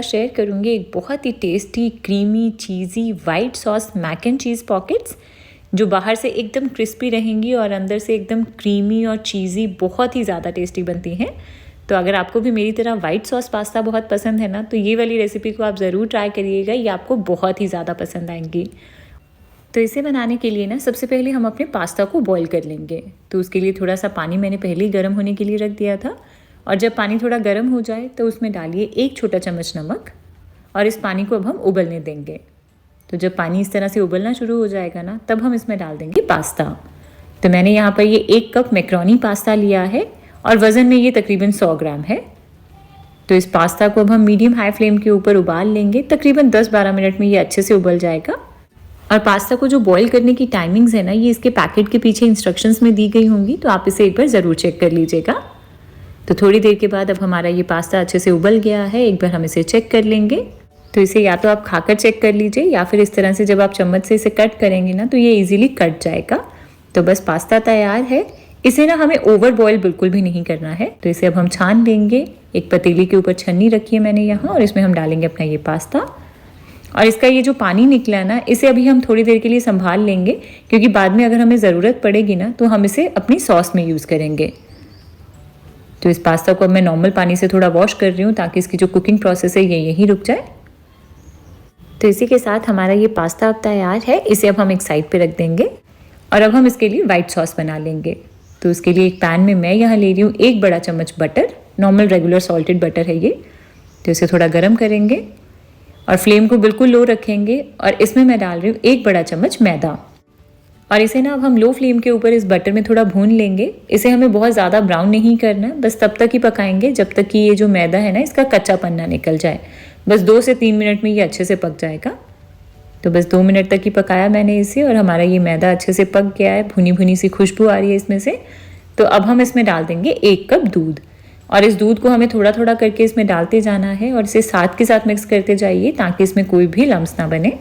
Share करूँगी एक बहुत ही tasty creamy cheesy white sauce mac and cheese pockets जो बाहर से एकदम क्रिस्पी रहेंगी और अंदर से एकदम क्रीमी और चीज़ी बहुत ही ज़्यादा टेस्टी बनती हैं। तो अगर आपको भी मेरी तरह वाइट सॉस पास्ता बहुत पसंद है ना, तो ये वाली रेसिपी को आप ज़रूर ट्राई करिएगा, ये आपको बहुत ही ज़्यादा पसंद आएंगी। तो इसे बनाने के लिए ना सबसे पहले हम अपने पास्ता को बॉईल कर लेंगे। तो उसके लिए थोड़ा सा पानी मैंने पहले ही गर्म होने के लिए रख दिया था, और जब पानी थोड़ा गर्म हो जाए तो उसमें डालिए 1 छोटा चम्मच नमक, और इस पानी को अब हम उबलने देंगे। तो जब पानी इस तरह से उबलना शुरू हो जाएगा ना, तब हम इसमें डाल देंगे पास्ता। तो मैंने यहाँ पर ये 1 कप मैक्रोनी पास्ता लिया है और वज़न में ये तकरीबन 100 ग्राम है। तो इस पास्ता को अब हम मीडियम हाई फ्लेम के ऊपर उबाल लेंगे। तकरीबन 10-12 मिनट में ये अच्छे से उबल जाएगा। और पास्ता को जो बॉईल करने की टाइमिंग्स है ना, ये इसके पैकेट के पीछे इंस्ट्रक्शंस में दी गई होंगी, तो आप इसे एक बार ज़रूर चेक कर लीजिएगा। तो थोड़ी देर के बाद अब हमारा ये पास्ता अच्छे से उबल गया है। एक बार हम इसे चेक कर लेंगे। तो इसे या तो आप खाकर चेक कर लीजिए, या फिर इस तरह से जब आप चम्मच से इसे कट करेंगे ना, तो ये इजीली कट जाएगा। तो बस पास्ता तैयार है। इसे ना हमें ओवर बॉयल बिल्कुल भी नहीं करना है। तो इसे अब हम छान लेंगे। एक पतीली के ऊपर छन्नी रखी है मैंने यहाँ, और इसमें हम डालेंगे अपना ये पास्ता। और इसका ये जो पानी निकला ना, इसे अभी हम थोड़ी देर के लिए संभाल लेंगे, क्योंकि बाद में अगर हमें ज़रूरत पड़ेगी ना, तो हम इसे अपनी सॉस में यूज़ करेंगे। तो इस पास्ता को अब मैं नॉर्मल पानी से थोड़ा वॉश कर रही हूँ, ताकि इसकी जो कुकिंग प्रोसेस है ये यहीं रुक जाए। तो इसी के साथ हमारा ये पास्ता अब तैयार है। इसे अब हम एक साइड पे रख देंगे, और अब हम इसके लिए वाइट सॉस बना लेंगे। तो उसके लिए एक पैन में मैं यहाँ ले रही हूँ 1 बड़ा चम्मच butter, normal regular salted butter है ये। तो इसे थोड़ा गर्म करेंगे और फ्लेम को बिल्कुल लो रखेंगे, और इसमें मैं डाल रही हूँ 1 बड़ा चम्मच मैदा। और इसे ना अब हम लो फ्लेम के ऊपर इस बटर में थोड़ा भून लेंगे। इसे हमें बहुत ज़्यादा ब्राउन नहीं करना, बस तब तक ही पकाएंगे जब तक कि ये जो मैदा है ना, इसका कच्चापन ना निकल जाए। बस 2 से 3 मिनट में ये अच्छे से पक जाएगा। तो बस 2 मिनट तक ही पकाया मैंने इसे, और हमारा ये मैदा अच्छे से पक गया है। भुनी भुनी सी खुशबू आ रही है इसमें से। तो अब हम इसमें डाल देंगे 1 कप दूध, और इस दूध को हमें थोड़ा थोड़ा करके इसमें डालते जाना है, और इसे साथ के साथ मिक्स करते जाइए, ताकि इसमें कोई भी लम्स ना बने।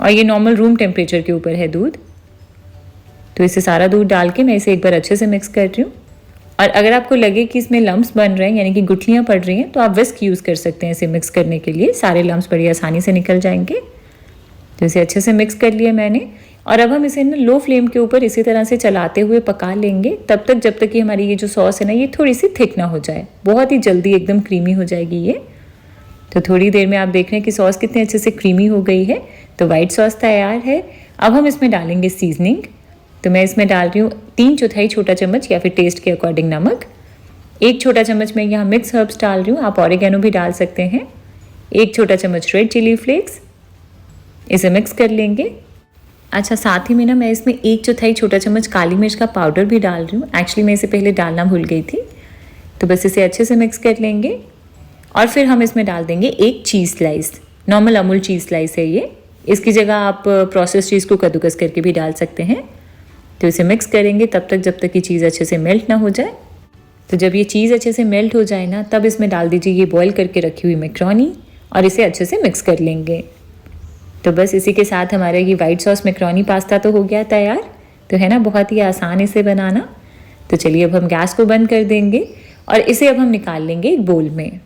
और ये नॉर्मल रूम टेम्परेचर के ऊपर है दूध। तो इसे सारा दूध डाल के मैं इसे एक बार अच्छे से मिक्स कर रही हूँ। और अगर आपको लगे कि इसमें लम्स बन रहे हैं, यानी कि गुठलियाँ पड़ रही हैं, तो आप विस्क यूज़ कर सकते हैं इसे मिक्स करने के लिए। सारे लम्स बड़ी आसानी से निकल जाएंगे। तो इसे अच्छे से मिक्स कर लिया मैंने, और अब हम इसे ना लो फ्लेम के ऊपर इसी तरह से चलाते हुए पका लेंगे, तब तक जब तक कि हमारी ये जो सॉस है ना, ये थोड़ी सी थिक ना हो जाए। बहुत ही जल्दी एकदम क्रीमी हो जाएगी ये। तो थोड़ी देर में आप देख रहे हैं कि सॉस कितने अच्छे से क्रीमी हो गई है। तो वाइट सॉस तैयार है। अब हम इसमें डालेंगे सीजनिंग। तो मैं इसमें डाल रही हूँ 3/4 छोटा चम्मच, या फिर टेस्ट के अकॉर्डिंग नमक। 1 छोटा चम्मच मैं यहाँ मिक्स हर्ब्स डाल रही हूँ, आप ऑरिगेनो भी डाल सकते हैं। 1 छोटा चम्मच रेड चिली फ्लेक्स। इसे मिक्स कर लेंगे। अच्छा, साथ ही में ना मैं इसमें 1/4 छोटा चम्मच काली मिर्च का पाउडर भी डाल रही हूँ। एक्चुअली मैं इसे पहले डालना भूल गई थी। तो बस इसे अच्छे से मिक्स कर लेंगे, और फिर हम इसमें डाल देंगे 1 चीज़ स्लाइस। नॉर्मल अमूल चीज़ स्लाइस है ये। इसकी जगह आप प्रोसेस चीज़ को कद्दूकस करके भी डाल सकते हैं। तो इसे मिक्स करेंगे तब तक जब तक कि चीज़ अच्छे से मेल्ट ना हो जाए। तो जब ये चीज़ अच्छे से मेल्ट हो जाए ना, तब इसमें डाल दीजिए ये बॉईल करके रखी हुई मैक्रोनी, और इसे अच्छे से मिक्स कर लेंगे। तो बस इसी के साथ हमारा ये वाइट सॉस मैक्रोनी पास्ता तो हो गया तैयार। तो है ना, बहुत ही आसान इसे बनाना। तो चलिए अब हम गैस को बंद कर देंगे, और इसे अब हम निकाल लेंगे एक बोल में।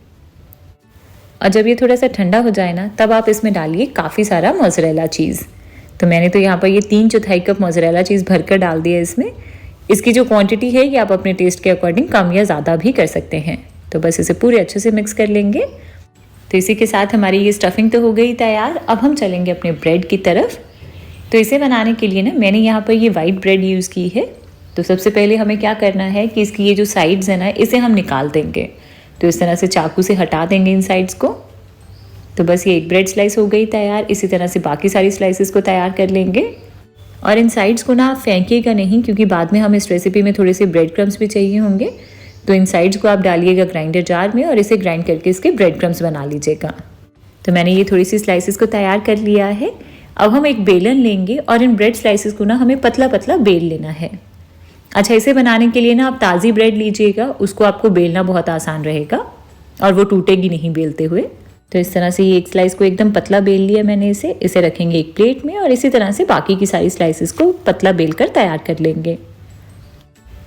और जब ये थोड़ा सा ठंडा हो जाए ना, तब आप इसमें डालिए काफ़ी सारा मोज़रेला चीज़। तो मैंने तो यहाँ पर ये 3/4 कप मोज़रेला चीज़ भरकर डाल दिया इसमें। इसकी जो क्वांटिटी है ये आप अपने टेस्ट के अकॉर्डिंग कम या ज़्यादा भी कर सकते हैं। तो बस इसे पूरे अच्छे से मिक्स कर लेंगे। तो इसी के साथ हमारी ये स्टफिंग तो हो गई तैयार। अब हम चलेंगे अपने ब्रेड की तरफ। तो इसे बनाने के लिए ना मैंने यहाँ पर ये वाइट ब्रेड यूज़ की है। तो सबसे पहले हमें क्या करना है कि इसकी ये जो साइड्स है ना, इसे हम निकाल देंगे। तो इस तरह से चाकू से हटा देंगे इन साइड्स को। तो बस ये एक ब्रेड स्लाइस हो गई तैयार। इसी तरह से बाकी सारी स्लाइसेस को तैयार कर लेंगे। और इन साइड्स को ना आप फेंकिएगा नहीं, क्योंकि बाद में हम इस रेसिपी में थोड़े से ब्रेड क्रम्स भी चाहिए होंगे। तो इन साइड्स को आप डालिएगा ग्राइंडर जार में, और इसे ग्राइंड करके इसके ब्रेड क्रम्स बना लीजिएगा। तो मैंने ये थोड़ी सी स्लाइसेस को तैयार कर लिया है। अब हम एक बेलन लेंगे, और इन ब्रेड स्लाइसेस को ना हमें पतला पतला बेल लेना है। अच्छा, इसे बनाने के लिए ना आप ताज़ी ब्रेड लीजिएगा, उसको आपको बेलना बहुत आसान रहेगा, और वो टूटेगी नहीं बेलते हुए। तो इस तरह से ये एक स्लाइस को एकदम पतला बेल लिया मैंने इसे रखेंगे एक प्लेट में, और इसी तरह से बाकी की सारी स्लाइसेस को पतला बेल कर तैयार कर लेंगे।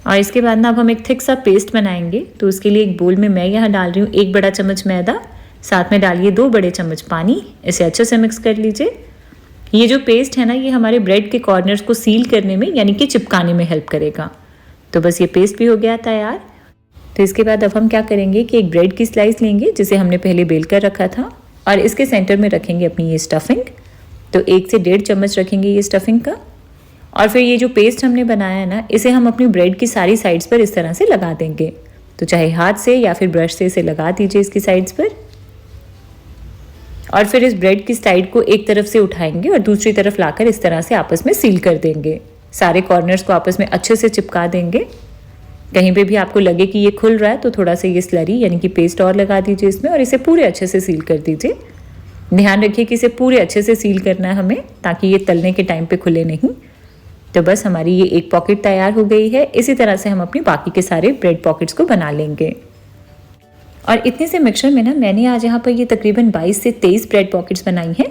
और इसके बाद ना अब हम एक थिक सा पेस्ट बनाएंगे। तो उसके लिए एक बोल में मैं यहाँ डाल रही हूँ 1 बड़ा चम्मच मैदा, साथ में डालिए 2 बड़े चम्मच पानी। इसे अच्छे से मिक्स कर लीजिए। ये जो पेस्ट है ना, ये हमारे ब्रेड के कॉर्नर्स को सील करने में यानी कि चिपकाने में हेल्प करेगा। तो बस ये पेस्ट भी हो गया तैयार। तो इसके बाद अब हम क्या करेंगे कि एक ब्रेड की स्लाइस लेंगे जिसे हमने पहले बेल कर रखा था और इसके सेंटर में रखेंगे अपनी ये स्टफिंग। तो 1 से 1.5 चम्मच रखेंगे ये स्टफिंग का। और फिर ये जो पेस्ट हमने बनाया है ना, इसे हम अपनी ब्रेड की सारी साइड्स पर इस तरह से लगा देंगे। तो चाहे हाथ से या फिर ब्रश से इसे लगा दीजिए इसकी साइड्स पर। और फिर इस ब्रेड की साइड को एक तरफ से उठाएंगे और दूसरी तरफ लाकर इस तरह से आपस में सील कर देंगे। सारे कॉर्नर्स को आपस में अच्छे से चिपका देंगे। कहीं पे भी आपको लगे कि ये खुल रहा है तो थोड़ा सा ये स्लरी यानी कि पेस्ट और लगा दीजिए इसमें और इसे पूरे अच्छे से सील कर दीजिए। ध्यान रखिए कि इसे पूरे अच्छे से सील करना है हमें, ताकि ये तलने के टाइम पे खुले नहीं। तो बस हमारी ये एक पॉकेट तैयार हो गई है। इसी तरह से हम अपनी बाकी के सारे ब्रेड पॉकेट्स को बना लेंगे। और इतने से मिक्सचर में ना मैंने आज यहाँ पर ये तकरीबन 22 से 23 ब्रेड पॉकेट्स बनाई हैं।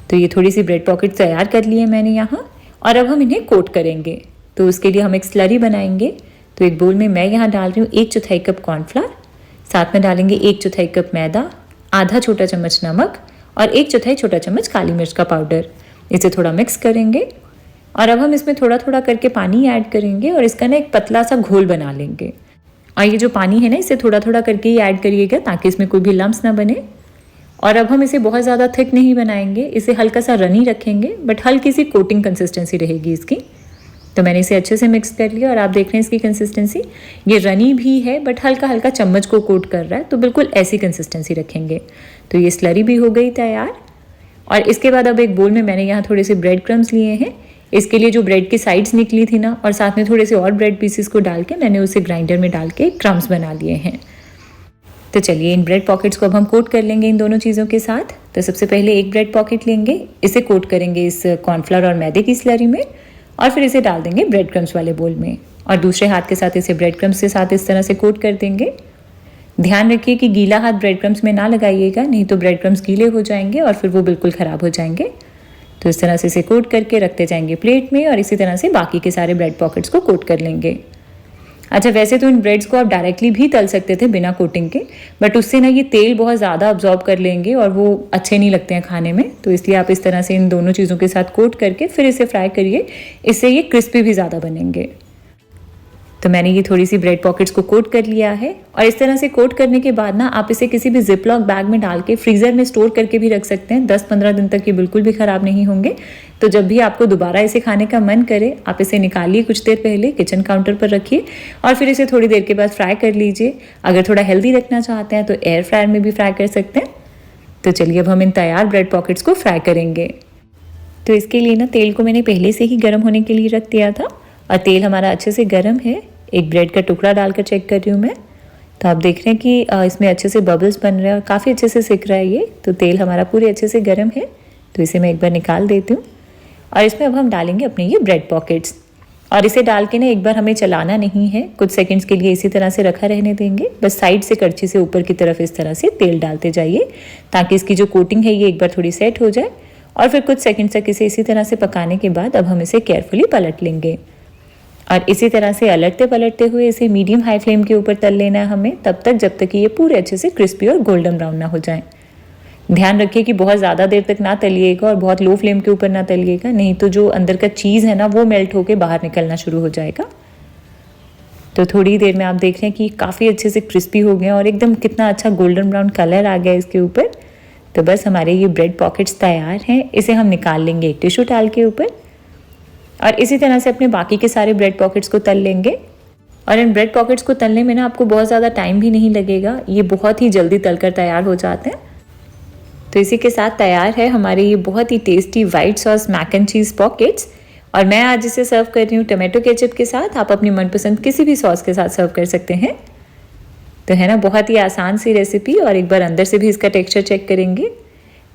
तो ये थोड़ी सी ब्रेड पॉकेट्स तैयार कर लिए मैंने यहाँ, और अब हम इन्हें कोट करेंगे। तो उसके लिए हम एक स्लरी बनाएंगे। तो एक बोल में मैं यहाँ डाल रही हूँ 1/4 कप कॉर्नफ्लावर, साथ में डालेंगे 1/4 कप मैदा, आधा छोटा चम्मच नमक और 1/4 छोटा चम्मच काली मिर्च का पाउडर। इसे थोड़ा मिक्स करेंगे और अब हम इसमें थोड़ा थोड़ा करके पानी ऐड करेंगे और इसका ना एक पतला सा घोल बना लेंगे। और ये जो पानी है ना, इसे थोड़ा थोड़ा करके ही ऐड करिएगा ताकि इसमें कोई भी लम्स ना बने। और अब हम इसे बहुत ज़्यादा थिक नहीं बनाएंगे, इसे हल्का सा रनी रखेंगे, बट हल्की सी कोटिंग कंसिस्टेंसी रहेगी इसकी। तो मैंने इसे अच्छे से मिक्स कर लिया और आप देख रहे हैं इसकी कंसिस्टेंसी, ये रनी भी है बट हल्का हल्का चम्मच को कोट कर रहा है। तो बिल्कुल ऐसी कंसिस्टेंसी रखेंगे। तो ये स्लरी भी हो गई तैयार। और इसके बाद अब एक बोल में मैंने यहाँ थोड़े से ब्रेड क्रम्स लिए हैं। इसके लिए जो ब्रेड की साइड्स निकली थी ना, और साथ में थोड़े से और ब्रेड पीसेस को डाल के मैंने उसे ग्राइंडर में डाल के क्रम्स बना लिए हैं। तो चलिए इन ब्रेड पॉकेट्स को अब हम कोट कर लेंगे इन दोनों चीज़ों के साथ। तो सबसे पहले एक ब्रेड पॉकेट लेंगे, इसे कोट करेंगे इस कॉर्नफ्लावर और मैदे की स्लरी में, और फिर इसे डाल देंगे ब्रेड क्रम्स वाले बोल में, और दूसरे हाथ के साथ इसे ब्रेड क्रम्स के साथ इस तरह से कोट कर देंगे। ध्यान रखिए कि गीला हाथ ब्रेड क्रम्स में ना लगाइएगा, नहीं तो ब्रेड क्रम्स गीले हो जाएंगे और फिर वो बिल्कुल ख़राब हो जाएंगे। तो इस तरह से इसे कोट करके रखते जाएंगे प्लेट में, और इसी तरह से बाकी के सारे ब्रेड पॉकेट्स को कोट कर लेंगे। अच्छा, वैसे तो इन ब्रेड्स को आप डायरेक्टली भी तल सकते थे बिना कोटिंग के, बट उससे ना ये तेल बहुत ज़्यादा अब्जॉर्ब कर लेंगे और वो अच्छे नहीं लगते हैं खाने में। तो इसलिए आप इस तरह से इन दोनों चीज़ों के साथ कोट करके फिर इसे फ्राई करिए, इससे ये क्रिस्पी भी ज़्यादा बनेंगे। तो मैंने ये थोड़ी सी ब्रेड पॉकेट्स को कोट कर लिया है, और इस तरह से कोट करने के बाद ना आप इसे किसी भी जिपलॉक बैग में डाल के फ्रीज़र में स्टोर करके भी रख सकते हैं। 10-15 दिन तक ये बिल्कुल भी ख़राब नहीं होंगे। तो जब भी आपको दोबारा इसे खाने का मन करे, आप इसे निकालिए कुछ देर पहले, किचन काउंटर पर रखिए और फिर इसे थोड़ी देर के बाद फ्राई कर लीजिए। अगर थोड़ा हेल्दी रखना चाहते हैं तो एयर फ्रायर में भी फ्राई कर सकते हैं। तो चलिए अब हम इन तैयार ब्रेड पॉकेट्स को फ्राई करेंगे। तो इसके लिए ना तेल को मैंने पहले से ही गर्म होने के लिए रख दिया था, और तेल हमारा अच्छे से गर्म है। एक ब्रेड का टुकड़ा डालकर चेक कर रही हूँ मैं। तो आप देख रहे हैं कि इसमें अच्छे से बबल्स बन रहे हैं और काफ़ी अच्छे से सिक रहा है ये। तो तेल हमारा पूरे अच्छे से गर्म है। तो इसे मैं एक बार निकाल देती हूँ, और इसमें अब हम डालेंगे अपने ये ब्रेड पॉकेट्स, और इसे डाल के ना एक बार हमें चलाना नहीं है, कुछ सेकंड्स के लिए इसी तरह से रखा रहने देंगे। बस साइड से कड़छी से ऊपर की तरफ इस तरह से तेल डालते जाइए, ताकि इसकी जो कोटिंग है ये एक बार थोड़ी सेट हो जाए। और फिर कुछ सेकंड तक इसे इसी तरह से पकाने के बाद अब हम इसे केयरफुली पलट लेंगे, और इसी तरह से अलटते पलटते हुए इसे मीडियम हाई फ्लेम के ऊपर तल लेना है हमें, तब तक जब तक कि ये पूरे अच्छे से क्रिस्पी और गोल्डन ब्राउन ना हो जाए। ध्यान रखिए कि बहुत ज़्यादा देर तक ना तलिएगा और बहुत लो फ्लेम के ऊपर ना तलिएगा, नहीं तो जो अंदर का चीज़ है ना वो मेल्ट होकर बाहर निकलना शुरू हो जाएगा। तो थोड़ी देर में आप देख रहे हैं कि काफ़ी अच्छे से क्रिस्पी हो गए और एकदम कितना अच्छा गोल्डन ब्राउन कलर आ गया इसके ऊपर। तो बस हमारे ये ब्रेड पॉकेट्स तैयार हैं। इसे हम निकाल लेंगे एक टिश्यू टाल के ऊपर, और इसी तरह से अपने बाकी के सारे ब्रेड पॉकेट्स को तल लेंगे। और इन ब्रेड पॉकेट्स को तलने में ना आपको बहुत ज़्यादा टाइम भी नहीं लगेगा, ये बहुत ही जल्दी तलकर तैयार हो जाते हैं। तो इसी के साथ तैयार है हमारे ये बहुत ही tasty white sauce mac and cheese pockets. और मैं आज इसे सर्व कर रही हूँ टोमेटो केचप के साथ। आप अपनी मनपसंद किसी भी सॉस के साथ सर्व कर सकते हैं। तो है ना, बहुत ही आसान सी रेसिपी। और एक बार अंदर से भी इसका टेक्सचर चेक करेंगे।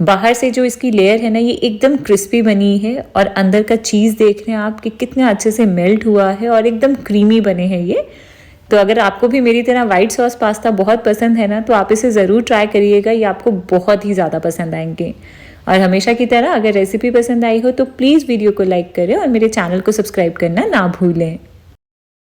बाहर से जो इसकी लेयर है ना ये एकदम क्रिस्पी बनी है, और अंदर का चीज़ देख रहे हैं आप कि कितना अच्छे से मेल्ट हुआ है और एकदम क्रीमी बने हैं ये। तो अगर आपको भी मेरी तरह वाइट सॉस पास्ता बहुत पसंद है ना, तो आप इसे ज़रूर ट्राई करिएगा, ये आपको बहुत ही ज़्यादा पसंद आएंगे। और हमेशा की तरह अगर रेसिपी पसंद आई हो तो प्लीज़ वीडियो को लाइक करें और मेरे चैनल को सब्सक्राइब करना ना भूलें।